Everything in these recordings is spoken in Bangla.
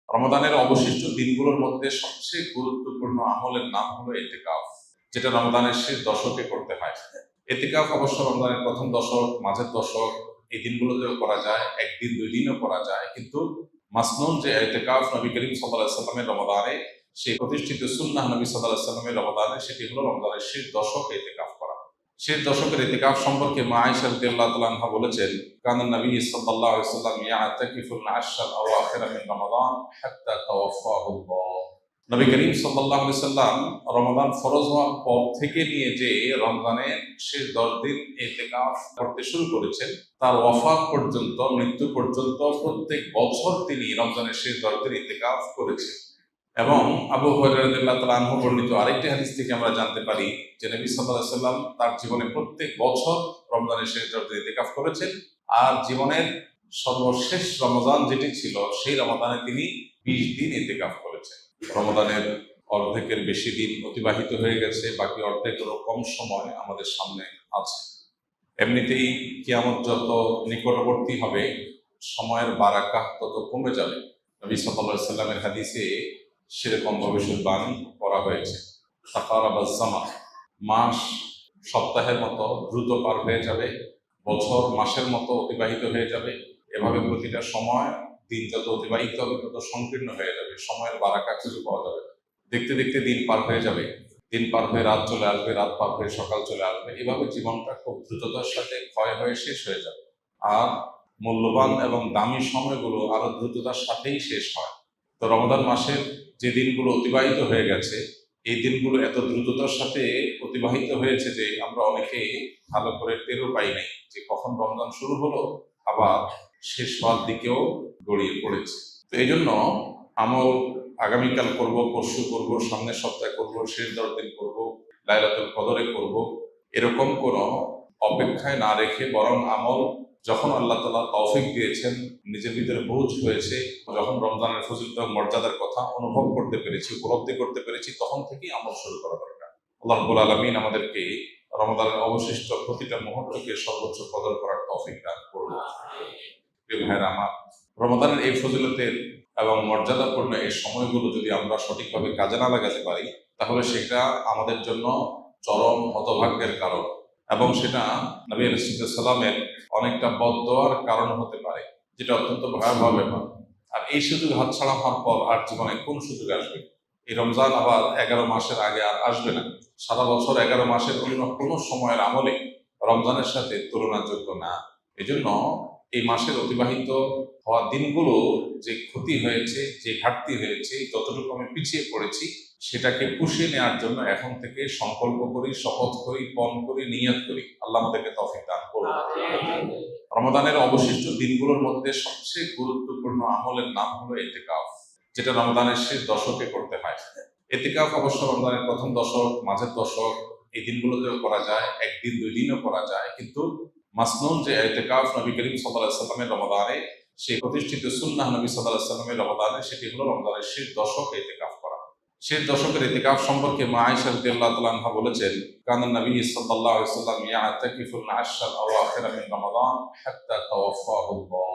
রমাদানের অবশিষ্ট দিনগুলোর মধ্যে সবচেয়ে গুরুত্বপূর্ণ আমলের নাম হলো ইতিকাফ, যেটা রমাদানের শেষ দশকে করতে হয়। ইতিকাফ অবশ্য রমজানের প্রথম দশক, মাঝের দশক, এই দিনগুলোতেও করা যায়, একদিন দুই দিনও করা যায়, কিন্তু মাসনুন যে ইতিকাফ নবী করিম সাল্লাল্লাহু আলাইহি সাল্লামের রমাদানে, সেই প্রতিষ্ঠিত সুন্নাহ নবী সাল্লাল্লাহু আলাইহি সাল্লামের রমাদানে, সেটি হলো রমজানের শেষ দশকে ইতিকাফ করা। শেষ দশকের ইতিকাফ সম্পর্কে মা আয়েশা রাদিয়াল্লাহু তাআলা আনহা বলেছেন, কানা নবী সাল্লাল্লাহু আলাইহি ওয়াসাল্লাম ইয়াতাকিফুল আশরাল আওয়াখির মিন রমাদান হাত্তা তাওয়াফাহুল্লাহ। নবী করিম সাল্লাল্লাহু আলাইহি ওয়াসাল্লাম রমাদান ফরজ হওয়ার পর থেকে নিয়ে যে রমজানের শেষ 10 দিন ইতিকাফ করতে শুরু করেছেন, তার ওয়াফাত পর্যন্ত, মৃত্যু পর্যন্ত প্রত্যেক বছর তিনি রমজানের শেষ 10 দিন ইতিকাফ করেছেন। এবং আবু হুরায়রা রাদিয়াল্লাহু তাআলা আনহু বর্ণিত আরেকটি হাদিস থেকে আমরা জানতে পারি যে নবী সাল্লাল্লাহু আলাইহি ওয়াসাল্লাম তার জীবনে প্রত্যেক বছর রমজানের শেষ 10 দিন ইতিকাফ করেছেন, আর জীবনের সর্বশেষ রমজান যেটি ছিল, সেই রমজানে তিনি 20 দিন ইতিকাফ করেছেন। রমজানের অর্ধেকের বেশি দিন অতিবাহিত হয়ে গেছে, বাকি অর্ধেকেরও কম সময় আমাদের সামনে আছে। এমনিতেই কিয়ামত যত নিকটবর্তী হবে, সময়ের বারাকাহ তত কমে যাবে। নবী সাল্লাল্লাহু আলাইহি ওয়াসাল্লামের হাদিসে সেরকম ভবিষ্যৎবাণী করা হয়েছে। তাকারাবাজ জামান, মাস সপ্তাহের মতো দ্রুত পার হয়ে যাবে, বছর মাসের মতো অতিবাহিত হয়ে যাবে। এভাবে প্রতিটা সময়, দিন যত অতিবাহিত হবে তত সংকীর্ণ হয়ে যাবে, সময়ের বারাকা খুঁজে পাওয়া যাবে। দেখতে দেখতে দিন পার হয়ে যাবে, দিন পার হয়ে রাত চলে আসবে, রাত পার হয়ে সকাল চলে আসবে। এভাবে জীবনটা খুব দ্রুততার সাথে ক্ষয় হয়ে শেষ হয়ে যাবে, আর মূল্যবান এবং দামি সময়গুলো আরো দ্রুততার সাথেই শেষ হয়। তো রমজান মাসের যে দিনগুলো অতিবাহিত হয়ে গেছে, এই দিনগুলো এত দ্রুততার সাথে অতিবাহিত হয়েছে যে আমরা অনেকেই ভালো করে টেরও পাই নাই যে কখন রমজান শুরু হলো, আবার শেষ হওয়ার দিকেও গড়িয়ে পড়েছে। তো এই জন্য আমল আগামীকাল করব, পরশু করব, সামনের সপ্তাহে করব, শেষ 10 দিন করব, লাইলাতুল কদরে করব, এরকম কোনো অপেক্ষায় না রেখে বরং আমল যখন আল্লাহ তাআলা তৌফিক দিয়েছেন, নিজের ভিতরে বুঝ হয়েছে, যখন রমজানের ফজিলত এবং মর্যাদার কথা অনুভব করতে পেরেছি, উপলব্ধি করতে পেরেছি, তখন থেকেই আমল শুরু করা দরকার। আল্লাহ রাব্বুল আলামিন আমাদেরকে রমজানের অবশিষ্ট প্রতিটা মুহূর্তকে সর্বোচ্চ কদর করার তৌফিক দান করুন। প্রিয় ভাইরা আমার, রমজানের এই ফজিলতের এবং মর্যাদাপূর্ণ এই সময়গুলো যদি আমরা সঠিকভাবে কাজে না লাগাতে পারি, তাহলে সেটা আমাদের জন্য চরম হতভাগ্যের কারণ, এবং সেটা নবী রাসূলুল্লাহ সাল্লাল্লাহু আলাইহি ওয়াসাল্লামের অনেকটা বদদোয়ার কারণ হতে পারে, যেটা অত্যন্ত ভয়াবহ ব্যাপার। আর এই সুযোগ হাতছাড়া হওয়ার পর আর জীবনে কোন সুযোগ আসবে? এই রমজান আবার 11 মাসের আগে আর আসবে না। সারা বছর 11 মাসের অন্য কোনো সময়ের আমলে রমজানের সাথে তুলনাযোগ্য না। এজন্য এই মাসের অতিবাহিত হওয়া দিনগুলো যে ক্ষতি হয়েছে, যে ঘাটতি হয়েছে, যতটুকু আমি পিছিয়ে পড়েছি, সেটাকে পুষিয়ে নেওয়ার জন্য এখন থেকে সংকল্প করি, শপথ করি, পণ করি, নিয়ত করি। আল্লাহ আমাদেরকে তৌফিক দান করুন। রমাদানের অবশিষ্ট দিনগুলোর মধ্যে সবচেয়ে গুরুত্বপূর্ণ আমলের নাম হলো ইতিকাফ, যেটা রমজানের শেষ দশকে করতে হয়। ইতিকাফ অবশ্য রমজানের প্রথম দশক, মাঝের দশক, এই দিনগুলোতেও করা যায়, একদিন দুই দিনও করা যায়, কিন্তু মাসনুন যে ইতিকাফ নবী করিম সাল্লাল্লাহু আলাইহি সাল্লামের রমাদানে, সেই প্রতিষ্ঠিত সুন্নাহ নবী সাল্লাল্লাহু আলাইহি সাল্লামের রমাদানে, সেটি হলো রমজানের শেষ দশকে ইতিকাফ করা। শেষ দশকের ইতিকাফ সম্পর্কে মা আয়েশা রাদিয়াল্লাহু তাআলা আনহা বলেছেন, কানা নবী সাল্লাল্লাহু আলাইহি ওয়াসাল্লাম ইয়াতাকিফুল আশরাল আওয়াখির মিন রমাদান হাত্তা তাওয়াফাহুল্লাহ।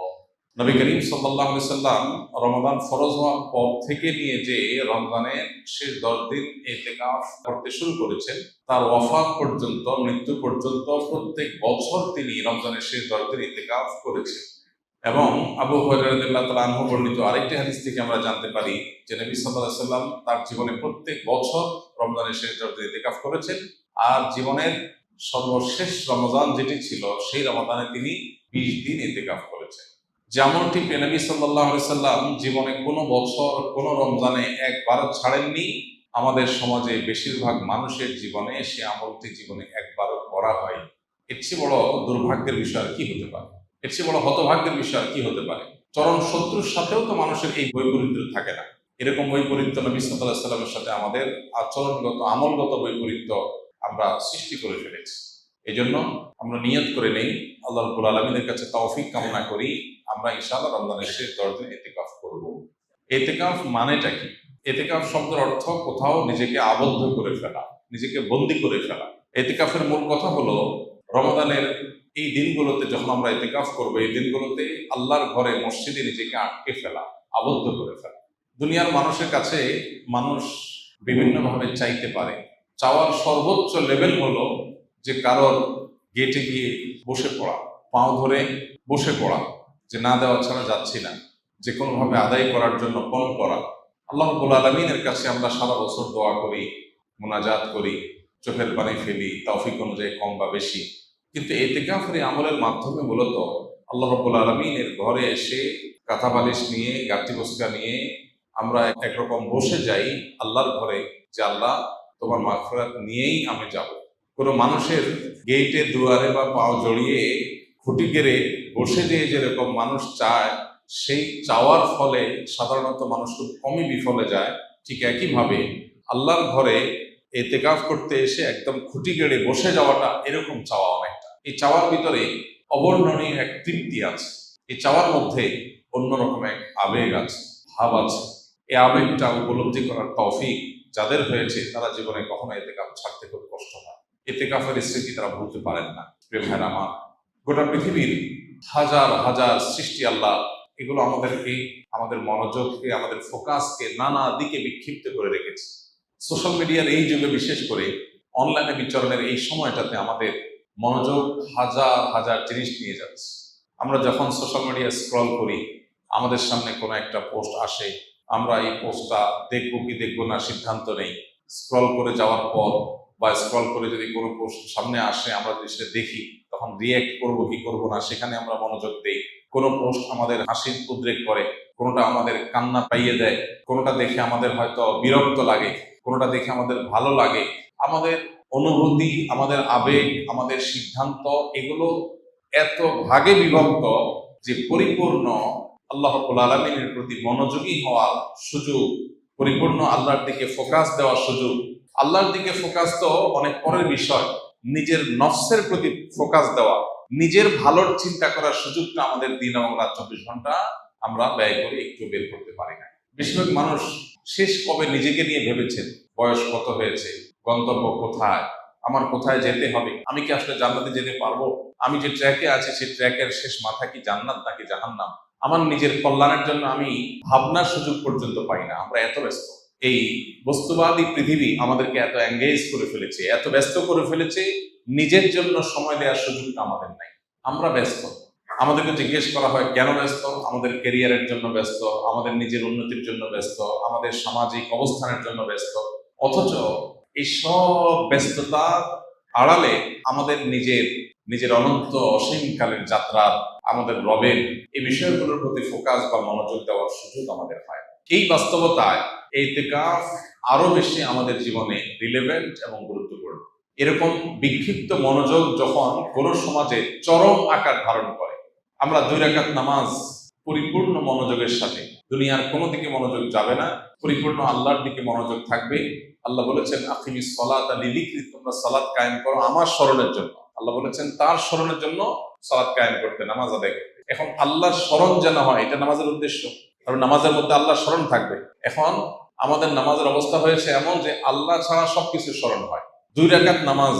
নবী করিম সাল্লাল্লাহু আলাইহি ওয়াসাল্লাম রমাদান ফরজ হওয়ার পর থেকে নিয়ে যে রমজানের শেষ 10 দিন ইতিকাফ করতে শুরু করেছেন, তার ওয়াফাত পর্যন্ত, মৃত্যু পর্যন্ত প্রত্যেক বছর তিনি রমজানের শেষ 10 দিন ইতিকাফ করেছেন। এবং আবু হুরায়রা রাদিয়াল্লাহু তাআলা আনহু বর্ণিত আরেকটি হাদিস থেকে আমরা জানতে পারি যে নবী সাল্লাল্লাহু আলাইহি ওয়াসাল্লাম তার জীবনে প্রত্যেক বছর রমজানের শেষ 10 দিন ইতিকাফ করেছেন, আর জীবনের সর্বশেষ রমজান যেটি ছিল, সেই রমজানে তিনি 20 দিন ইতিকাফ করেছেন। যেমনটি নবী সাল্লাল্লাহু আলাইহি ওয়াসাল্লাম জীবনে কোনো বছর, কোনো রমজানে একবারও ছাড়েননি, আমাদের সমাজে বেশিরভাগ মানুষের জীবনে সে আমলটি জীবনে একবারও করা হয়। এর চেয়ে বড় দুর্ভাগ্যের বিষয় আর কি হতে পারে? এর চেয়ে বড় হতভাগ্যের বিষয় আর কি হতে পারে? চরম শত্রুর সাথেও তো মানুষের এই বৈপরীত্য থাকে না। এরকম বৈপরীত্য নবী সাল্লাল্লাহু আলাইহি ওয়াসাল্লামের সাথে আমাদের আচরণগত, আমলগত বৈপরীত্য আমরা সৃষ্টি করে ফেলেছি। এই জন্য আমরা নিয়ত করে নেই, আল্লাহ রাব্বুল আলামিনের কাছে তৌফিক কামনা করি, আমরা ইনশাআল্লাহ রমজানের শেষ 10 দিন ইতিকাফ করব। ইতিকাফ মানেটা কি? ইতিকাফ শব্দের অর্থ কোথাও নিজেকে আবদ্ধ করে ফেলা, নিজেকে বন্দী করে ফেলা। ইতিকাফের মূল কথা হলো রমজানের এই দিনগুলোতে যখন আমরা ইতিকাফ করবো, এই দিনগুলোতে আল্লাহর ঘরে, মসজিদে নিজেকে আটকে ফেলা, আবদ্ধ করে ফেলা। দুনিয়ার মানুষের কাছে মানুষ বিভিন্নভাবে চাইতে পারে। চাওয়ার সর্বোচ্চ লেভেল হলো যে কারোর গেটে গিয়ে বসে পড়া, পাও ধরে বসে পড়া, যে না দেওয়া ছাড়া যাচ্ছি না, যে কোনোভাবে আদায় করার জন্য পণ করা। আল্লাহ রাব্বুল আলামিনের কাছে আমরা সারা বছর দোয়া করি, মুনাজাত করি, চোখের পানি ফেলি তৌফিক অনুযায়ী কম বা বেশি, কিন্তু ইতিকাফের এই আমলের মাধ্যমে মূলত আল্লাহ রাব্বুল আলামিনের ঘরে এসে কাঁথা বালিশ নিয়ে গাঁথি বস্তা নিয়ে আমরা একরকম বসে যাই আল্লাহর ঘরে, যে আল্লাহ তোমার মাগফিরাত নিয়েই আমি যাব। কোনো মানুষের গেটে দুয়ারে বা পাও জড়িয়ে খুঁটি গেড়ে বসে যেয়ে যেরকম মানুষ চায়, সেই চাওয়ার ফলে সাধারণত মানুষ খুব কমই বিফলে যায়, ঠিক একইভাবে আল্লাহর ঘরে ইতিকাফ করতে এসে একদম খুঁটি গেড়ে বসে যাওয়াটা এরকম চাওয়া অনেকটা। এই চাওয়ার ভিতরে অবর্ণনীয় এক তৃপ্তি আছে, এই চাওয়ার মধ্যে অন্যরকম এক আবেগ আছে, ভাব আছে। এই আবেগটা উপলব্ধি করার তৌফিক যাদের হয়েছে তারা জীবনে কখনো ইতিকাফ ছাড়তে খুব কষ্ট হয়, ইতিকাফের স্মৃতি তারা ভুলতে পারেন না। প্রিয় ভাইরা আমার, গোটা পৃথিবীর হাজার হাজার সৃষ্টি আল্লাহ, এগুলো আমাদেরকে, আমাদের মনোযোগকে, আমাদের ফোকাসকে নানা দিকে বিক্ষিপ্ত করে রেখেছে। সোশ্যাল মিডিয়ার এই যুগে, বিশেষ করে অনলাইনে বিচরণের এই সময়টাতে আমাদের মনোযোগ হাজার হাজার জিনিস নিয়ে যাচ্ছে। আমরা যখন সোশ্যাল মিডিয়া স্ক্রল করি, আমাদের সামনে কোনো একটা পোস্ট আসে, আমরা এই পোস্টটা দেখবো কি দেখবো না সিদ্ধান্ত নেই। স্ক্রল করে যাওয়ার পর বা স্ক্রল করে যদি কোনো পোস্ট সামনে আসে, আমরা যদি সেটা দেখি, তখন রিয়েক্ট করবো কি করবো না সেখানে আমরা মনোযোগ দেই। কোনো পোস্ট আমাদের হাসির উদ্রেক করে, কোনোটা আমাদের কান্না পাইয়ে দেয়, কোনোটা দেখে আমাদের হয়তো বিরক্ত লাগে, কোনোটা দেখে আমাদের ভালো লাগে। আমাদের অনুভূতি, আমাদের আবেগ, আমাদের সিদ্ধান্ত, এগুলো এত ভাগে বিভক্ত যে পরিপূর্ণ আল্লাহ রাব্বুল আলামিনের প্রতি মনোযোগী হওয়ার সুযোগ, পরিপূর্ণ আল্লাহর দিকে ফোকাস দেওয়ার সুযোগ। আল্লাহর দিকে ফোকাস তো অনেক পরের বিষয়, নিজের নফসের প্রতি ফোকাস দেওয়া, নিজের ভালোর চিন্তা করার সুযোগটা আমাদের দিন এবং রাত 24 ঘন্টা আমরা ব্যয় করে একটু বের করতে পারি না। বেশিরভাগ মানুষ শেষ কবে নিজেকে নিয়ে ভেবেছেন, বয়স কত হয়েছে, গন্তব্য কোথায়, আমার কোথায় যেতে হবে, আমি কি আসলে জান্নাতে যেতে পারবো, আমি যে ট্র্যাকে আছি সেই ট্র্যাকের শেষ মাথা কি জান্নাত নাকি জাহান্নাম, আমার নিজের কল্যাণের জন্য আমি ভাবনার সুযোগ পর্যন্ত পাই না। আমরা এত ব্যস্ত, এই বস্তুবাদী পৃথিবী আমাদেরকে এত এঙ্গেজ করে ফেলেছে, এত ব্যস্ত করে ফেলেছে, নিজের জন্য সময় দেওয়ার সুযোগটা আমাদের নাই। আমরা ব্যস্ত, আমাদেরকে জিজ্ঞেস করা হয় কেন ব্যস্ত, আমাদের ক্যারিয়ারের জন্য ব্যস্ত, আমাদের নিজের উন্নতির জন্য ব্যস্ত, আমাদের সামাজিক অবস্থানের জন্য ব্যস্ত। অথচ এই সব ব্যস্ততা আড়ালে আমাদের নিজের নিজের অনন্ত অসীমকালের যাত্রা, আমাদের রবের এই বিষয়গুলোর প্রতি ফোকাস বা মনোযোগ দেওয়ার সুযোগ আমাদের হয়। এই বাস্তবতায় ইতিকাফ আরো বেশি আমাদের জীবনে রিলেভেন্ট এবং গুরুত্বপূর্ণ। এরকম বিক্ষিপ্ত মনোযোগ যখন কোন সমাজে চরম আকার ধারণ করে, আমরা 2 রাকাত নামাজ পরিপূর্ণ মনোযোগের সাথে, দুনিয়ার কোনো দিকে মনোযোগ যাবে না, পরিপূর্ণ আল্লাহর দিকে মনোযোগ থাকবে। আল্লাহ বলেছেন আকিমিস সালাতা লিযিকরি, তোমরা সালাত কায়েম করো আমার স্মরণের জন্য। আল্লাহ বলেছেন তার স্মরণের জন্য সালাত কায়েম করতে, নামাজ আদায় করতে। এখন আল্লাহর স্মরণ যেন হয়, এটা নামাজের উদ্দেশ্য, কারণ নামাজের মধ্যে আল্লাহর স্মরণ থাকবে। এখন আমাদের নামাজের অবস্থা হয়েছে এমন যে আল্লাহ ছাড়া সবকিছু স্মরণ হয়। 2 রাকাত নামাজ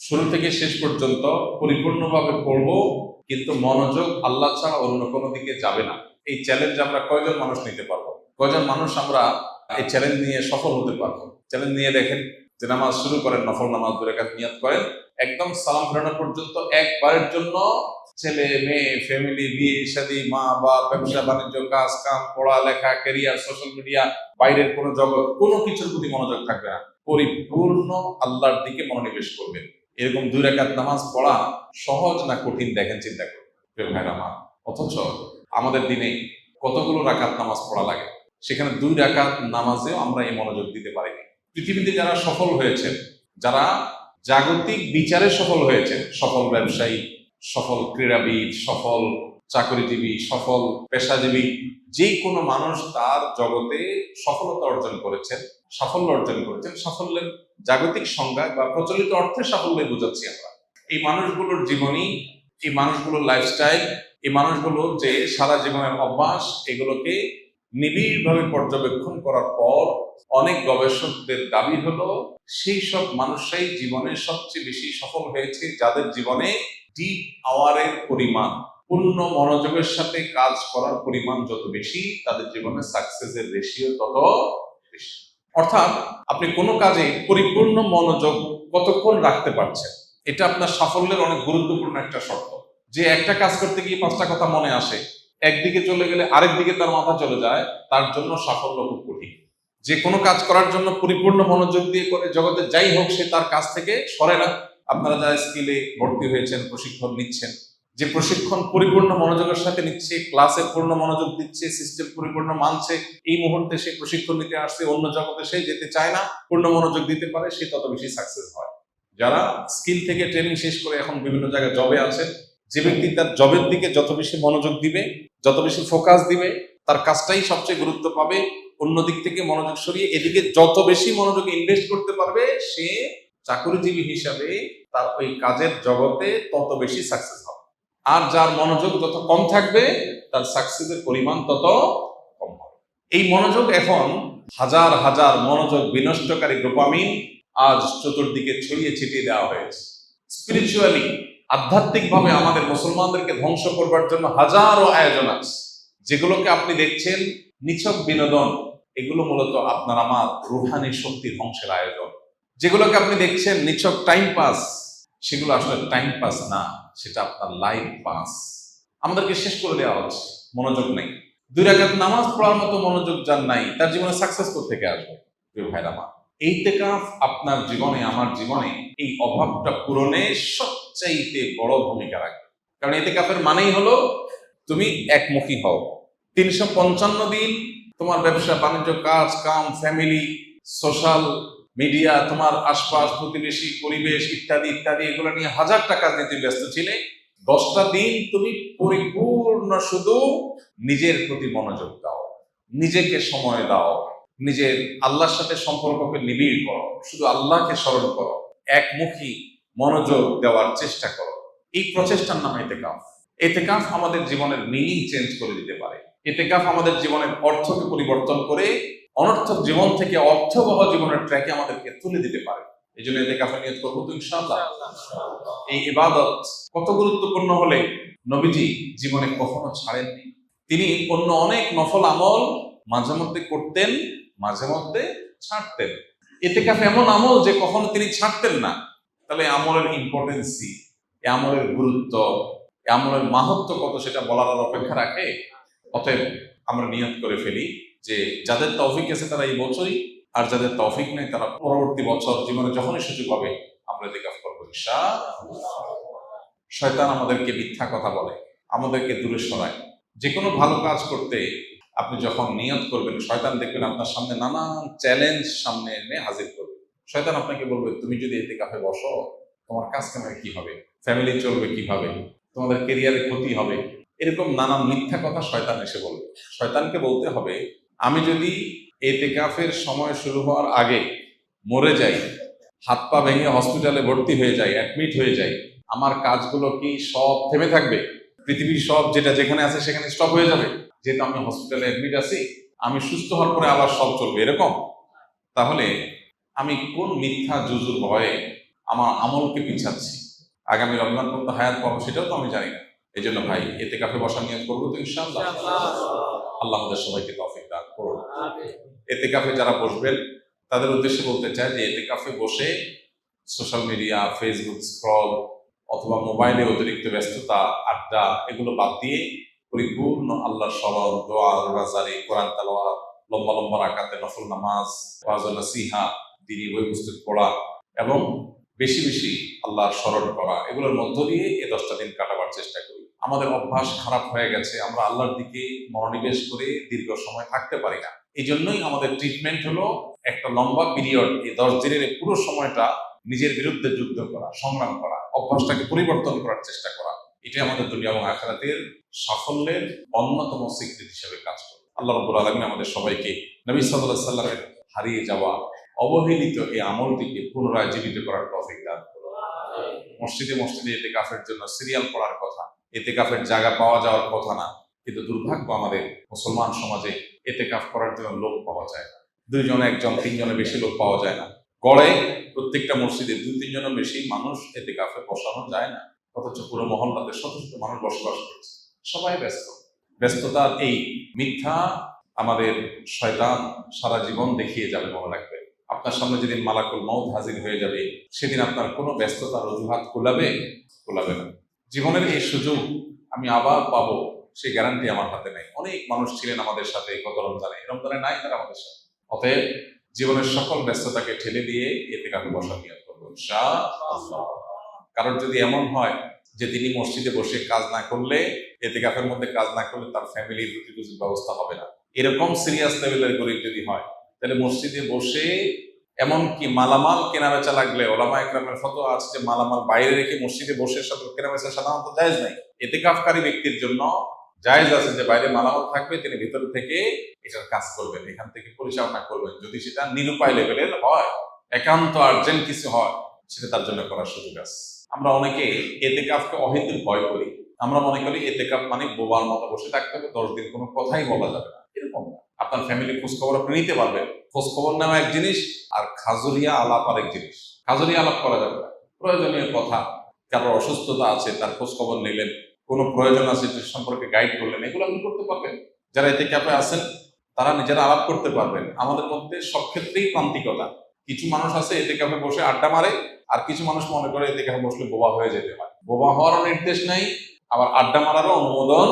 শুরু থেকে শেষ পর্যন্ত পরিপূর্ণভাবে পড়বো, কিন্তু মনোযোগ আল্লাহ ছাড়া অন্য কোনো দিকে যাবে না। এই চ্যালেঞ্জ আমরা কয়জন মানুষ নিতে পারবো, কয়জন মানুষ আমরা এই চ্যালেঞ্জ নিয়ে সফল হতে পারবো? চ্যালেঞ্জ নিয়ে দেখেন, যে নামাজ শুরু করেন, নফল নামাজ 2 রাকাত নিয়ত করেন, একদম সালাম ফেরানো পর্যন্ত একবারের জন্য ছেলে মেয়ে, ফ্যামিলি, বিয়ে শাদী, মা বাপ, ব্যবসা বাণিজ্য, কাজ কাম, পড়ালেখা, ক্যারিয়ার, সোশ্যাল মিডিয়া, বাইরের কোনো জগৎ, কোনো কিছুর প্রতি মনোযোগ থাকবে না, পরিপূর্ণ আল্লাহর দিকে মনোনিবেশ করবেন। এরকম 2 রাকাত নামাজ পড়া সহজ না কঠিন দেখেন, চিন্তা করুন প্রিয় ভাইরা আমার। অথচ আমাদের দিনে কতগুলো রাকাত নামাজ পড়া লাগে, সেখানে 2 রাকাত নামাজেও আমরা এই মনোযোগ দিতে পারিনি। পৃথিবীতে যারা সফল হয়েছেন, যারা জাগতিক বিচারে সফল হয়েছেন, সফল ব্যবসায়ী, সফল ক্রীড়াবিদ, সফল চাকরিজীবী, সফল পেশাজীবী, যে কোনো মানুষ তার জগতে সফলতা অর্জন করেছেন, সাফল্য অর্জন করেছেন। সাফল্যের জাগতিক সংজ্ঞা বা প্রচলিত অর্থে সাফল্য বোঝাচ্ছি আমরা। এই মানুষগুলোর জীবনী, এই মানুষগুলোর লাইফস্টাইল, এই মানুষগুলো যে সারা জীবনের অভ্যাস, এগুলোকে নিবিড়ভাবে পর্যবেক্ষণ করার পর অনেক গবেষকদের দাবি হলো সেই সব মানুষরাই জীবনে সবচেয়ে বেশি সফল হয়েছে যাদের জীবনে ডিপ আওয়ারের পরিমাণ, পূর্ণ মনোযোগের সাথে কাজ করার পরিমাণ যত বেশি, তাদের জীবনে সাকসেসের রেশিও তত বেশি। অর্থাৎ আপনি কোনো কাজে পরিপূর্ণ মনোযোগ কতক্ষণ রাখতে পারছেন, এটা আপনার সাফল্যের অনেক গুরুত্বপূর্ণ একটা শর্ত। যে একটা কাজ করতে গিয়ে 5টা কথা মনে আসে, একদিকে চলে গেলে আরেক দিকে তার মাথা চলে যায়, তার জন্য সাফল্য খুব কঠিন। যে কোনো কাজ করার জন্য পরিপূর্ণ মনোযোগ দিয়ে করে জগতে যাই হোক, সে তার কাজ থেকে সরে না। আপনারা যারা স্কিলে ভর্তি হয়েছেন, প্রশিক্ষণ নিচ্ছেন, যে প্রশিক্ষণ পরিপূর্ণ মনোযোগের সাথে নিচ্ছে, ক্লাসে পূর্ণ মনোযোগ দিচ্ছে, সিস্টেম পরিপূর্ণ মানছে, এই মুহূর্তে সে প্রশিক্ষণ নিতে আসছে, অন্য জগতে সে যেতে চায় না, পূর্ণ মনোযোগ দিতে পারে, সে তত বেশি সাকসেস হয়। যারা স্কিল থেকে ট্রেনিং শেষ করে এখন বিভিন্ন জায়গায় জবে আছে, যে ব্যক্তি তার জবের দিকে যত বেশি মনোযোগ দিবে, যত বেশি ফোকাস দিবে, তার কাজটাই সবচেয়ে গুরুত্ব পাবে। অন্য দিক থেকে মনোযোগ সরিয়ে এদিকে যত বেশি মনোযোগ ইনভেস্ট করতে পারবে, সে চাকরিজীবী হিসাবে তার ওই কাজের জগতে তত বেশি সাকসেস হবে। আর যার মনোযোগ যত কম থাকবে, তার সাকসেসের পরিমাণ তত কম হবে। এই মনোযোগ এখন হাজার হাজার মনোযোগ বিনষ্টকারী ডোপামিন আজ চতুর্দিকে ছড়িয়ে ছিটিয়ে দেওয়া হয়েছে। স্পিরিচুয়ালি, আধ্যাত্মিকভাবে আমাদের মুসলমানদেরকে ধ্বংস করবার জন্য হাজারো আয়োজন আছে। যেগুলোকে আপনি দেখছেন নিছক বিনোদন, এগুলো মূলত আপনার আমার রুহানি শক্তি ধ্বংসের আয়োজন। যেগুলোকে আপনি দেখছেন নিছক টাইম পাস, সেগুলো আসলে টাইম পাস না, সেটা আপনার লাইফ পাস। আমাদেরকে শেষ করে দেওয়া হচ্ছে, মনোযোগ নেই। 2 রাকাত নামাজ পড়ার মতো মনোযোগ যার নাই, তার জীবনে সাকসেস কোত্থেকে আসবে? প্রিয় ভাইরা আমার, ইতিকাফ আপনার জীবনে, আমার জীবনে এই অভাবটা পূরণে সবচাইতে বড় ভূমিকা রাখবে। কারণ ইতিকাফের মানেই হলো তুমি একমুখী হও। 355 দিন তোমার ব্যবসা বাণিজ্য, কাজ কাম, ফ্যামিলি, সোশ্যাল মিডিয়া, তোমার আশপাশ, প্রতিবেশী, পরিবেশ ইত্যাদি ইত্যাদি, এগুলো নিয়ে হাজারটা কাজ নিয়ে তুমি ব্যস্ত ছিলে। 10টা দিন তুমি পরিপূর্ণ শুধু নিজের প্রতি মনোযোগ দাও, নিজেকে সময় দাও, নিজের আল্লাহর সাথে সম্পর্ককে নিবিড় করো, শুধু আল্লাহকে স্মরণ করো, একমুখী মনোযোগ দেওয়ার চেষ্টা করো। এই প্রচেষ্টার নাম ইতিকাফ। ইতিকাফ আমাদের জীবনের মিনিং চেঞ্জ করে দিতে পারে। ইতিকাফ আমাদের জীবনের অর্থকে পরিবর্তন করে অনর্থক জীবন থেকে অর্থবহ জীবনের ট্র্যাকে আমাদেরকে তুলে দিতে পারে। এই জন্য ইতিকাফে নিয়ত করবো তো ইনশাআল্লাহ। এই ইবাদত কত গুরুত্বপূর্ণ হলে নবীজি জীবনে কখনো ছাড়েননি। তিনি অন্য অনেক নফল আমল মাঝে মধ্যে করতেন, মাঝে মধ্যে ছাড়তেন। ইতিকাফ এমন আমল যে কখনো তিনি ছাড়তেন না। তাহলে আমলের ইম্পর্টেন্সি, আমলের গুরুত্ব, আমলের মাহাত্ম্য কত, সেটা বলার আর অপেক্ষা রাখে? অতএব আমরা নিয়ত করে ফেলি যে যাদের তৌফিক আছে তারা এই বছরই, আর যাদের তৌফিক নেই তারা পরবর্তী বছর জীবনে যখনই সুযোগ হবে আমরা ইতিকাফ করবো ইনশাআল্লাহ। শয়তান আমাদেরকে মিথ্যা কথা বলে, আমাদেরকে দূরে সরায়। যে কোনো ভালো কাজ করতে আপনি যখন নিয়ত করবেন, শয়তান দেখবেন আপনার সামনে নানান চ্যালেঞ্জ সামনে এনে হাজির করবে। শয়তান আপনাকে বলবে, তুমি যদি ইতিকাফে বসো, তোমার কাজ কামের কি হবে, ফ্যামিলি চলবে কিভাবে, তোমাদের কেরিয়ারে ক্ষতি হবে, এরকম নানান মিথ্যা কথা শয়তান এসে বলবে। শয়তানকে বলতে হবে, আমি যদি ইতিকাফের সময় শুরু হওয়ার আগে মরে যাই, হাত পা ভেঙে হসপিটালে ভর্তি হয়ে যাই, অ্যাডমিট হয়ে যাই, আমার কাজগুলো কি সব থেমে থাকবে? পৃথিবীর সব যেটা যেখানে আছে সেখানে স্টপ হয়ে যাবে? যেহেতু আমি হসপিটালে অ্যাডমিট আছি, আমি সুস্থ হওয়ার পরে আবার সব চলবে এরকম? তাহলে আমি কোন মিথ্যা জুজুর ভয়ে আমার আমলকে পিছাচ্ছি? আগামী রমজান পর্যন্ত হায়াত পাবো সেটাও তো আমি জানি না। এই জন্য ভাই ইতিকাফে বসা নিয়ত করবো তো ইনশাআল্লাহ। আল্লাহ আমাদের সবাইকে তৌফিক দান করুন। ইতিকাফে যারা বসবেন তাদের উদ্দেশ্যে বলতে চাই যে ইতিকাফে বসে সোশ্যাল মিডিয়া, ফেসবুক স্ক্রল অথবা মোবাইলে অতিরিক্ত ব্যস্ততা, আড্ডা, এগুলো বাদ দিয়ে পরিপূর্ণ আল্লাহর স্মরণ, দোয়া, রোজাদারি, কোরআন তেলাওয়াত, লম্বা লম্বা রাকাতে নফল নামাজ, ওয়াজ ও নসিহত, দ্বীনি বই পুস্তক পড়া এবং বেশি বেশি আল্লাহর স্মরণ করা, এগুলোর মধ্য দিয়ে এই 10টা দিন কাটাবার চেষ্টা করি। আমাদের অভ্যাস খারাপ হয়ে গেছে, আমরা আল্লাহর দিকে মনোনিবেশ করে দীর্ঘ সময় থাকতে পারি না। এই জন্যই আমাদের ট্রিটমেন্ট হলো একটা লম্বা পিরিয়ড, এই 10 দিনের পুরো সময়টা নিজের বিরুদ্ধে যুদ্ধ করা, সংগ্রাম করা, অভ্যাসটাকে পরিবর্তন করার চেষ্টা করা। এটাই আমাদের দুনিয়া এবং আখিরাতের সাফল্যের অন্যতম স্বীকৃতি হিসেবে কাজ করে। আল্লাহ রাব্বুল আলামিন আমাদের সবাইকে নবী সাল্লাল্লাহু আলাইহি সাল্লামের হারিয়ে যাওয়া অবহেলিত এই আমলটিকে পুনরায় জীবিত করার তৌফিক দান করুন। মসজিদে মসজিদে ইতিকাফের জন্য সিরিয়াল পড়ার কথা, ইতিকাফের জায়গা পাওয়া যাওয়ার কথা না, কিন্তু দুর্ভাগ্য আমাদের মুসলমান সমাজে ইতিকাফ করার জন্য লোক পাওয়া যায় না। 2 জন, 1 জন, 3 জনের বেশি লোক পাওয়া যায় না। গড়ে প্রত্যেকটা মসজিদে 2-3 জনের বেশি মানুষ ইতিকাফে বসানো যায় না, অথচ পুরো মহল্লাতে শত শত মানুষ বসবাস করছে। সবাই ব্যস্ত। ব্যস্ততার এই মিথ্যা আমাদের শয়তান সারা জীবন দেখিয়ে যাবে, মনে রাখবে। আপনার সামনে যেদিন মালাকুল মউত হাজির হয়ে যাবে, সেদিন আপনার কোনো ব্যস্ততার অজুহাত কুলাবে না। জীবনের এই সুযোগ আমি আবার পাবো, সেই গ্যারান্টি আমার হাতে নেই। অনেক মানুষ ছিলেন আমাদের সাথে গত রমজানে নাই তারা আমাদের সাথে। অতএব জীবনের সকল ব্যস্ততাকে ঠেলে দিয়ে ইতিকাফে বসার নিয়ত করবো ইনশাআল্লাহ। কারণ যদি এমন হয় যে তিনি মসজিদে বসে কাজ না করলে, ইতিকাফের মধ্যে কাজ না করলে তার ফ্যামিলির রুটি রুজির ব্যবস্থা হবে না, এরকম সিরিয়াস লেভেলের গরিব যদি হয়, তাহলে মসজিদে বসে এমনকি মালামাল কেনা বেচা লাগলে, ওলামা ইকরামের ফতোয়া আছে যে মালামাল বাইরে রেখে মসজিদে বসে কেনা বেচা সাধারণত জায়েজ নাই। ইতিকাফকারী ব্যক্তির জন্য জায়েজ আছে যে বাইরে মালামাল থাকবে, তিনি ভিতর থেকে এটার কাজ করবেন, এখান থেকে পরিচালনা করবেন। যদি সেটা নিরুপায় লেভেলের হয়, একান্ত আর্জেন্ট কিছু হয়, সেটা তার জন্য করার সুযোগ আছে। আমরা অনেকে ইতিকাফকে অহেতুক ভয় করি। আমরা মনে করি ইতিকাফ মানে বোবার মতো বসে থাকতে হবে, 10 দিন কোনো কথাই বলা যাবে না, এরকম না। আপনার ফ্যামিলির খোঁজ খবর আপনি নিতে পারবেন। খোঁজ খবর নেওয়া এক জিনিস, আর খাজুরিয়া আলাপ আরেক জিনিস। খাজুরিয়া আলাপ করা যাবে না, প্রয়োজনীয় কথা, কারোর অসুস্থতা আছে তার খোঁজ খবর নিলেন, কোনো প্রয়োজন আছে যে সম্পর্কে গাইড করলেন, এগুলো আপনি করতে পারবেন। যারা ইতিকাফে আছেন তারা নিজেরা আলাপ করতে পারবেন। আমাদের মধ্যে সব ক্ষেত্রেই প্রান্তিকতা। কিছু মানুষ আছে ইতিকাফে বসে আড্ডা মারে, আর কিছু মানুষ মনে করে ইতিকাফে বসলে বোবা হয়ে যেতে হয়। বোবা হওয়ারও নির্দেশ নাই, আবার আড্ডা মারারও অনুমোদন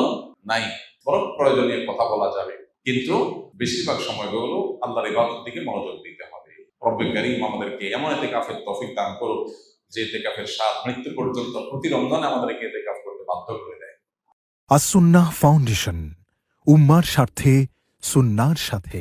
নাই, বরং প্রয়োজনীয় কথা বলা যাবে, কিন্তু বেশিরভাগ সময়গুলো আল্লাহর ইবাদতের দিকে মনোযোগ দিতে হবে। রব্বুল কারীম আমাদেরকে এমন ইতিকাফের তৌফিক দান করুক যে ইতিকাফের স্বাদ মৃত্যু পর্যন্ত প্রতি রমজানে আমাদেরকে ইতিকাফ করতে বাধ্য করে দেয়। আস সুন্নাহ ফাউন্ডেশন, উম্মার স্বার্থে সুন্নাহর সাথে।